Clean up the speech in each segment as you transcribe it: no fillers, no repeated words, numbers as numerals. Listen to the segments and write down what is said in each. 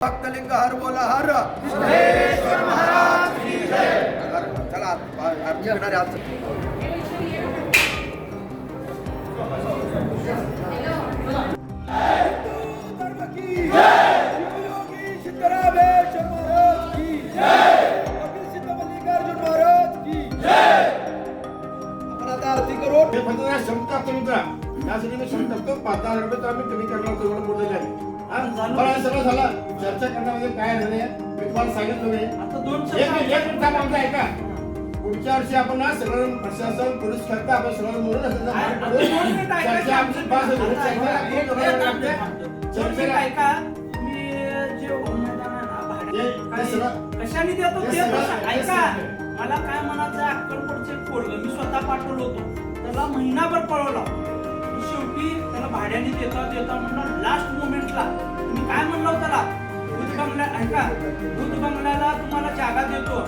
भक्तलिंग हर बोला हर सिद्धेश्वर महाराज की जय। चला आरती करणारे आज धर्म की जय, शिवयोगी सिद्धरामेश्वर महाराज की जय, कपिल सिद्ध मल्लिकार्जुन महाराज की जय। आपण आता आरती करू। हे फक्त क्षमता तुमचा यासाठी मी क्षमता करतो 5,000 रुपये तर आम्ही कमी करणार होतो एवढं बोललेलं आहे. मला सगळं झालं चर्चा करण्यामध्ये काय झाले मी तुम्हाला सांगितलं नाही. एक मिनिट थांबा आमचं ऐका. पुढच्या वर्षी आपण ना सगळं प्रशासन पोलीस खातं आपण सगळं मिळून चर्चा आमची पास कशाने देतो ते ऐका. मला काय म्हणायचं अक्कलकोटचे पोरग मी स्वतः पाठवलं होतो त्याला महिनाभर पळवला. शेवटी त्याला भाड्याने देता म्हणलं लास्ट मोमेंटला तुम्ही काय म्हणलं त्याला भूत बंगला ऐका भूत बंगल्याला तुम्हाला जागा देतो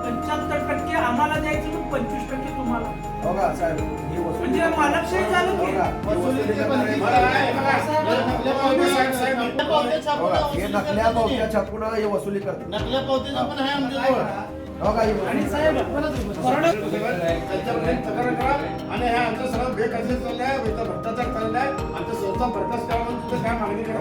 75% आम्हाला द्यायचं मग 25% तुम्हाला. बघा साहेब म्हणजे मालकशाही झालं की हे नकल्या पावत्या छापून हे वसुली करतात. नकल्या पावतीचं पण आहे आमच्याजवळ. आणि साहेब तक्रार करा आणि हा आमचं सगळं बेकायदेशीर चाललंय भ्रष्टाचार चाललाय आमच्या संस्था बरखास्त करावं तुझं काय मागणी करा.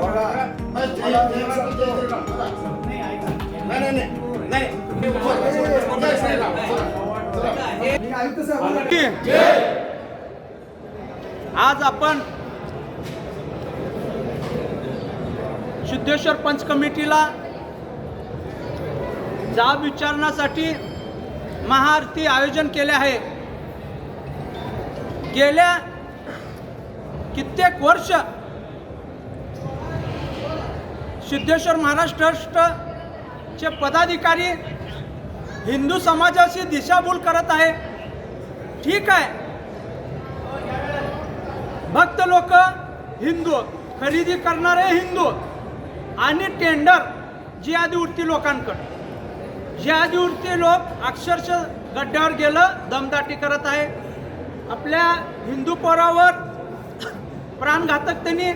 आज आपण सिद्धेश्वर पंच कमिटीला जाब विचारण्यासाठी महाआरती आयोजन केले आहे. गेल्या कित्येक वर्ष सिद्धेश्वर महाराज ट्रस्टचे पदाधिकारी हिंदू समाजाची दिशाभूल करत आहे. ठीक आहे, भक्त लोक हिंदू, खरेदी करणारे हिंदू आणि टेंडर जिहादी लोकांकडे. जिहादी लोक अक्षरशः गड्ड्यावर गेलं दमदाटी करत आहे. आपल्या हिंदू पोरावर प्राणघातक त्यांनी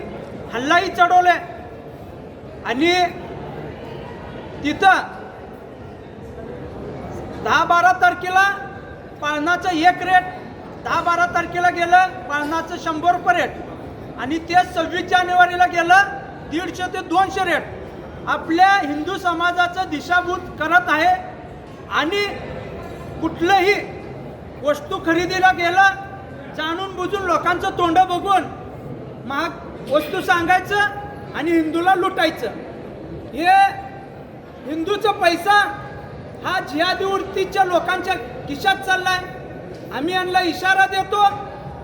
हल्लाही चढवले आणि तिथं 10-12 तारखेला पाळणाचं एक रेट, 10-12 तारखेला गेलं पाळणाचं 100 रुपये रेट आणि ते 26 जानेवारीला गेलं 150 ते 200 रेट. आपल्या हिंदू समाजाचं दिशाभूल करत आहे आणि कुठलंही वस्तू खरेदीला गेलं जाणून बुजून लोकांचं तोंड बघून महाग वस्तू सांगायचं आणि हिंदूला लुटायचं. हे हिंदूचा पैसा हा जिहादी वृत्तीच्या लोकांच्या खिशात चाललाय. आम्ही यांना इशारा देतो,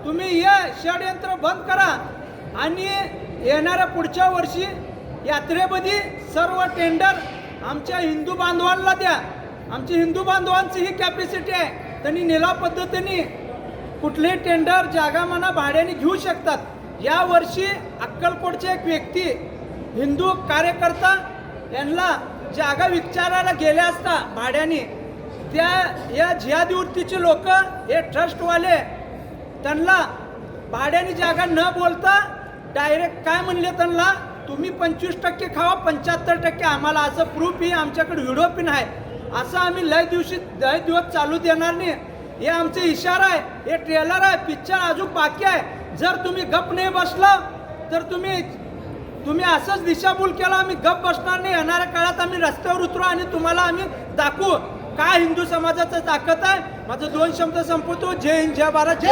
तुम्ही हे षडयंत्र बंद करा आणि येणाऱ्या पुढच्या वर्षी यात्रेमध्ये सर्व टेंडर आमच्या हिंदू बांधवांना द्या. आमची हिंदू बांधवांची ही कॅपॅसिटी आहे, त्यांनी निलाव पद्धतीने कुठलेही टेंडर जागा म्हणा भाड्याने घेऊ शकतात. या वर्षी अक्कलकोटचे एक व्यक्ती हिंदू कार्यकर्ता यांना जागा विचारायला गेले असता भाड्याने त्या या जिहादी वृत्तीचे लोक हे ट्रस्टवाले त्यांना भाड्याने जागा न बोलता डायरेक्ट काय म्हणले त्यांना तुम्ही 25% खावा 75% आम्हाला. असं प्रूफ ही आमच्याकडे व्हिडिओ पण आहे. असं आम्ही लय दिवस चालू देणार नाही. हे आमचे इशारा आहे, हे ट्रेलर आहे, पिक्चर अजून बाकी आहे. जर तुम्ही गप नाही बसला तर तुम्ही असंच दिशाभूल केला आम्ही गप बसणार नाही. येणाऱ्या काळात आम्ही रस्त्यावर उतरू आणि तुम्हाला आम्ही दाखवू काय हिंदू समाजाचं ताकद आहे. माझं 2 शब्द संपवतो. जय हिंद, जय भारत, जय